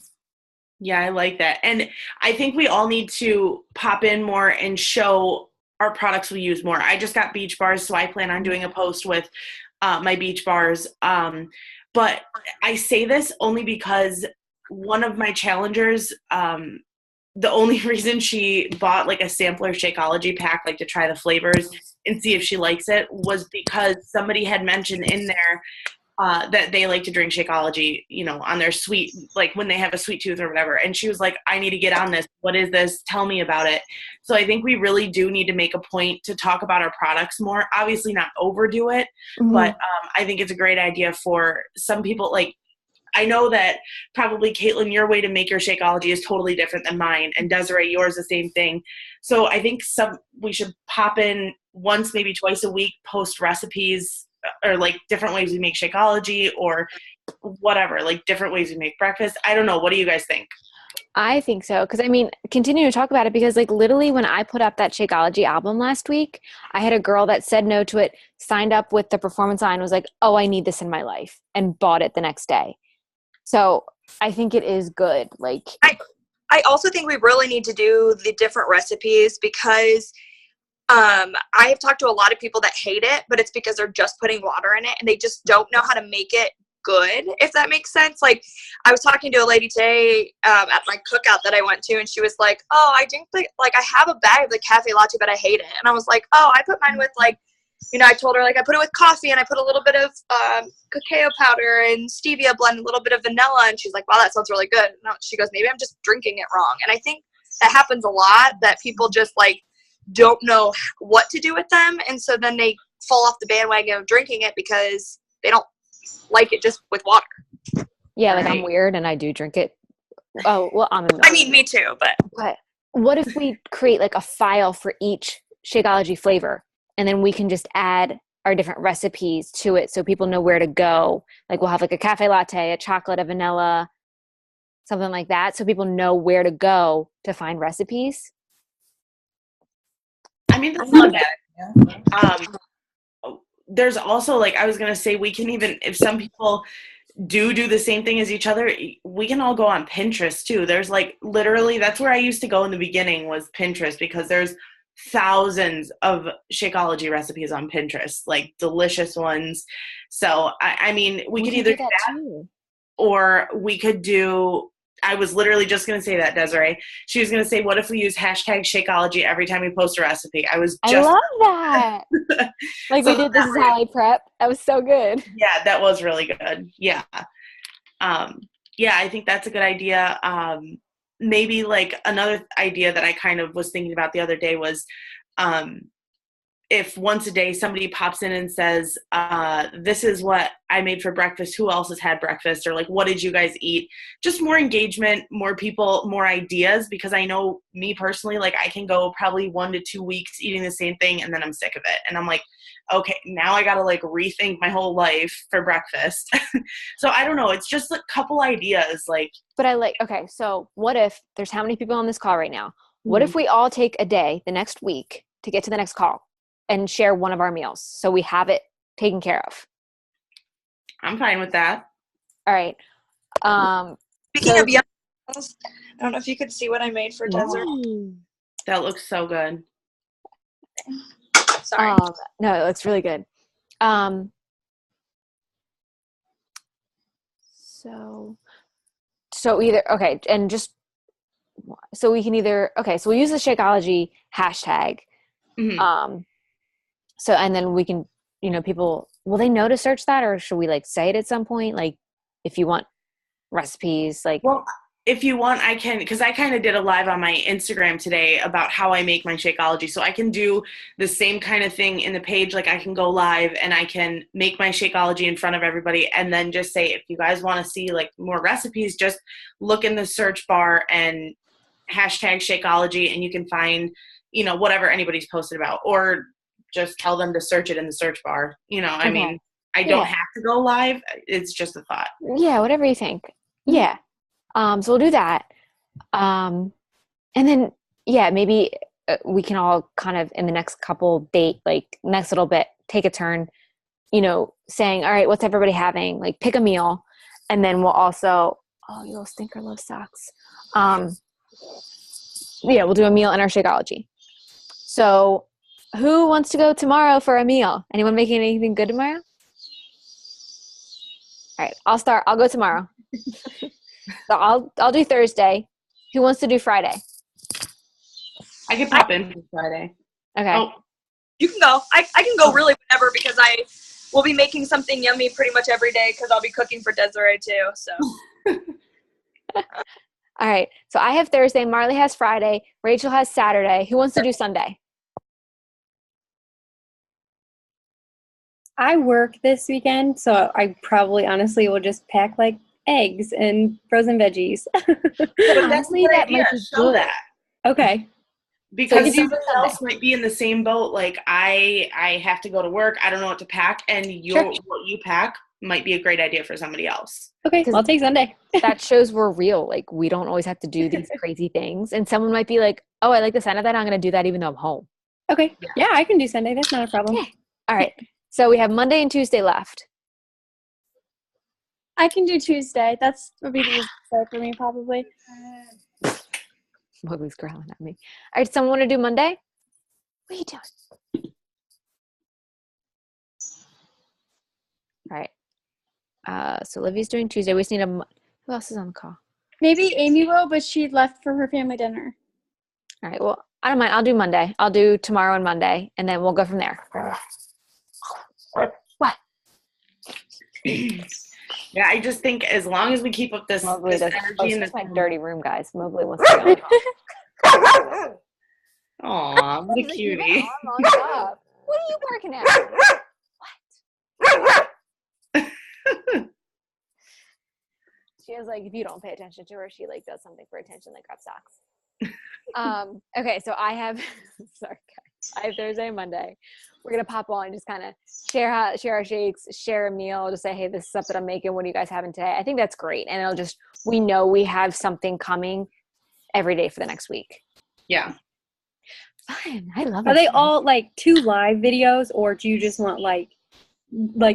Yeah, I like that. And I think we all need to pop in more and show our products we use more. I just got Beach Bars, so I plan on doing a post with my Beach Bars. But I say this only because one of my challengers, the only reason she bought like a sampler Shakeology pack, like to try the flavors and see if she likes it, was because somebody had mentioned in there that they like to drink Shakeology, on their sweet, like when they have a sweet tooth or whatever. And she was like, I need to get on this. What is this? Tell me about it. So I think we really do need to make a point to talk about our products more. Obviously not overdo it, but I think it's a great idea for some people. Like, I know that probably, Caitlin, your way to make your Shakeology is totally different than mine, and Desiree, yours the same thing. So I think we should pop in once, maybe twice a week, post recipes or like different ways we make Shakeology or whatever, like different ways we make breakfast. I don't know. What do you guys think? I think so. Because continue to talk about it, because like literally when I put up that Shakeology album last week, I had a girl that said no to it, signed up with the performance line, was like, oh, I need this in my life, and bought it the next day. So I think it is good. Like, I also think we really need to do the different recipes, because I have talked to a lot of people that hate it, but it's because they're just putting water in it and they just don't know how to make it good, if that makes sense. Like, I was talking to a lady today at my cookout that I went to, and she was like, oh, I drink I have a bag of the cafe latte, but I hate it. And I was like, oh, I put mine with I told her, I put it with coffee, and I put a little bit of cacao powder and stevia blend, a little bit of vanilla. And she's like, wow, that sounds really good. And she goes, maybe I'm just drinking it wrong. And I think that happens a lot, that people just don't know what to do with them. And so then they fall off the bandwagon of drinking it because they don't like it just with water. Yeah, like, I'm weird and I do drink it. Oh, well, me too, but what if we create like a file for each Shakeology flavor, and then we can just add our different recipes to it so people know where to go. Like, we'll have like a cafe latte, a chocolate, a vanilla, something like that, so people know where to go to find recipes. I mean, that's not a bad idea. There's also, I was going to say, we can even, if some people do the same thing as each other, we can all go on Pinterest too. There's literally, that's where I used to go in the beginning, was Pinterest, because there's thousands of Shakeology recipes on Pinterest, delicious ones. So, we could either do that too. Or we could do, I was literally just going to say that, Desiree. She was going to say, what if we use hashtag Shakeology every time we post a recipe? I love that. We did This Is How I Prep. That was so good. Yeah, that was really good. Yeah. I think that's a good idea. Maybe another idea that I kind of was thinking about the other day was, if once a day somebody pops in and says, this is what I made for breakfast, who else has had breakfast? Or what did you guys eat? Just more engagement, more people, more ideas, because I know me personally, I can go probably 1 to 2 weeks eating the same thing and then I'm sick of it. And I'm like, okay, now I got to rethink my whole life for breakfast. So I don't know. It's just a couple ideas. But okay, so what if there's how many people on this call right now? What if we all take a day the next week to get to the next call and share one of our meals so we have it taken care of? I'm fine with that. All right. Speaking of young meals, I don't know if you could see what I made for dessert. That looks so good. Sorry. No, it looks really good. So either, okay, and just, so we can either, okay, so we use the Shakeology hashtag. Mm-hmm. So, and then we can, people, will they know to search that, or should we say it at some point? If you want recipes, well, if you want, I can, because I kind of did a live on my Instagram today about how I make my Shakeology. So I can do the same kind of thing in the page. I can go live and I can make my Shakeology in front of everybody, and then just say, if you guys want to see more recipes, just look in the search bar and hashtag Shakeology, and you can find, whatever anybody's posted about, or just tell them to search it in the search bar. I mean, I don't have to go live. It's just a thought. Yeah, whatever you think. Yeah. So we'll do that. And then, yeah, maybe we can all kind of in the next couple next little bit, take a turn, saying, all right, what's everybody having? Like pick a meal. And then we'll also, oh, you little stinker, love socks. Yeah, we'll do a meal in our Shakeology. So who wants to go tomorrow for a meal? Anyone making anything good tomorrow? All right, I'll start. I'll go tomorrow. So I'll do Thursday. Who wants to do Friday? I could pop in for Friday. Okay. Oh, You can go. I can go really whenever because I will be making something yummy pretty much every day because I'll be cooking for Desiree too. So. All right. So I have Thursday. Marley has Friday. Rachel has Saturday. Who wants to do Sunday? I work this weekend, so I probably honestly will just pack like eggs and frozen veggies. but that's Honestly, a good that idea. might be Show good. that. Okay. Because So you someone do else might be in the same boat. Like I have to go to work. I don't know what to pack, and what you pack might be a great idea for somebody else. Okay, I'll take Sunday. That shows we're real. Like we don't always have to do these crazy things. And someone might be like, "Oh, I like the sound of that. I'm going to do that even though I'm home." Okay. Yeah, I can do Sunday. That's not a problem. Yeah. All right. So we have Monday and Tuesday left. I can do Tuesday. That's would be the easiest day for me, probably. Mowgli's growling at me. All right. Someone want to do Monday? What are you doing? All right. So Livy's doing Tuesday. We just need who else is on the call? Maybe Amy will, but she left for her family dinner. All right. Well, I don't mind. I'll do Monday. I'll do tomorrow and Monday, and then we'll go from there. What? Yeah, I just think as long as we keep up this Mowgli does. energy and This this. is my dirty room, guys. Mowgli wants to go. Aw, what a cutie. What are you barking at? What? She was like, if you don't pay attention to her, she like does something for attention, like grab socks. Okay, so I have sorry guys. I have Thursday and Monday. We're gonna pop on and just kind of share our shakes, share a meal, just say, hey, this is stuff that I'm making. What are you guys having today? I think that's great. And we know we have something coming every day for the next week. Yeah. Fun. I love it. Are they all like 2 live videos, or do you just want like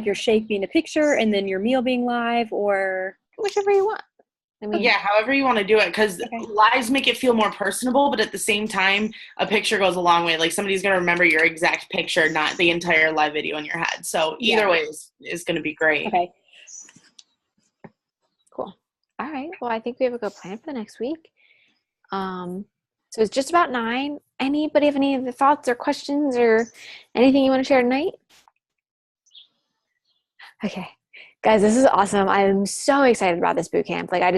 your shake being a picture and then your meal being live, or whichever you want? I mean, Yeah, however you want to do it, because lives make it feel more personable, but at the same time, a picture goes a long way. Like somebody's going to remember your exact picture, not the entire live video in your head. So either way is going to be great. okay? Cool. All right. Well, I think we have a good plan for the next week. So it's just about 9. Anybody have any other thoughts or questions or anything you want to share tonight? Okay. Guys, this is awesome. I'm so excited about this boot camp. Like I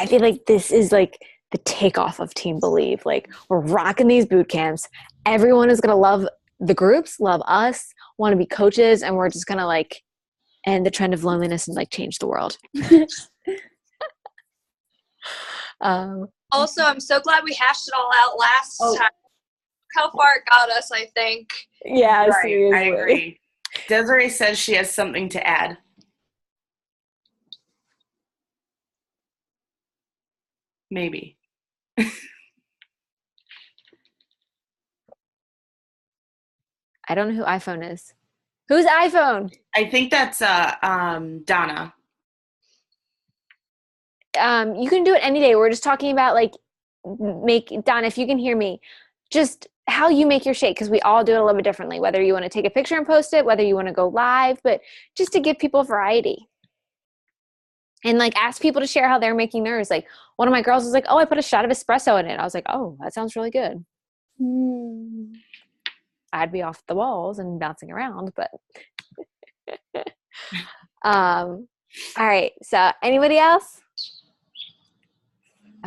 feel like this is like the takeoff of Team Believe. Like we're rocking these boot camps. Everyone is going to love the groups, love us, want to be coaches, and we're just going to like end the trend of loneliness and like change the world. Also, I'm so glad we hashed it all out last time. Look how far it got us, I think. Yeah, Right, seriously. I agree. Desiree says she has something to add. Maybe. I don't know who iPhone is. Whose iPhone? I think that's Donna. You can do it any day. We're just talking about like Donna, if you can hear me, just how you make your shake, because we all do it a little bit differently, whether you want to take a picture and post it, whether you want to go live, but just to give people variety. And like ask people to share how they're making theirs. Like one of my girls was like, oh, I put a shot of espresso in it. I was like, oh, that sounds really good. I'd be off the walls and bouncing around, but all right. So anybody else?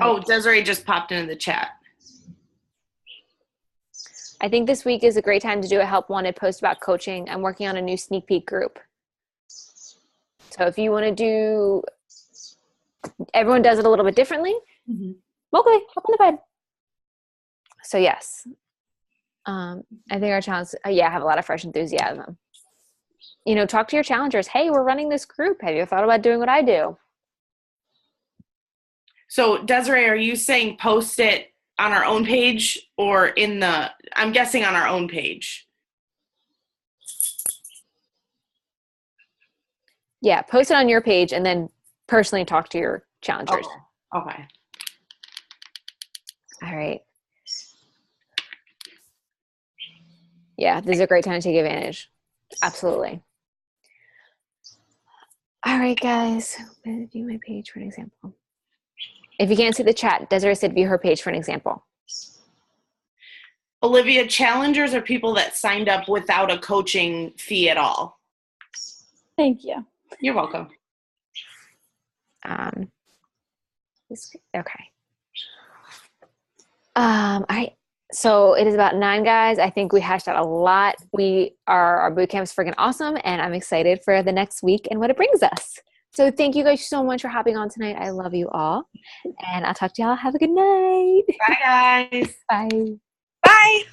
Oh, Desiree just popped into the chat. I think this week is a great time to do a help wanted post about coaching. I'm working on a new sneak peek group. So if you want to do, everyone does it a little bit differently. Mm-hmm. Mowgli, hop on the bed. So yes, I think our challenge, I have a lot of fresh enthusiasm. Talk to your challengers. Hey, we're running this group. Have you thought about doing what I do? So Desiree, are you saying post it on our own page or I'm guessing on our own page? Yeah, post it on your page and then personally talk to your challengers. Okay. All right. Yeah, this is a great time to take advantage. Absolutely. All right, guys. I'm going to view my page for an example. If you can't see the chat, Desiree said view her page for an example. Olivia, challengers are people that signed up without a coaching fee at all. Thank you. You're welcome. Okay. All right. So it is about 9, guys. I think we hashed out a lot. Our boot camp's freaking awesome, and I'm excited for the next week and what it brings us. So thank you guys so much for hopping on tonight. I love you all, and I'll talk to y'all. Have a good night. Bye, guys. Bye. Bye.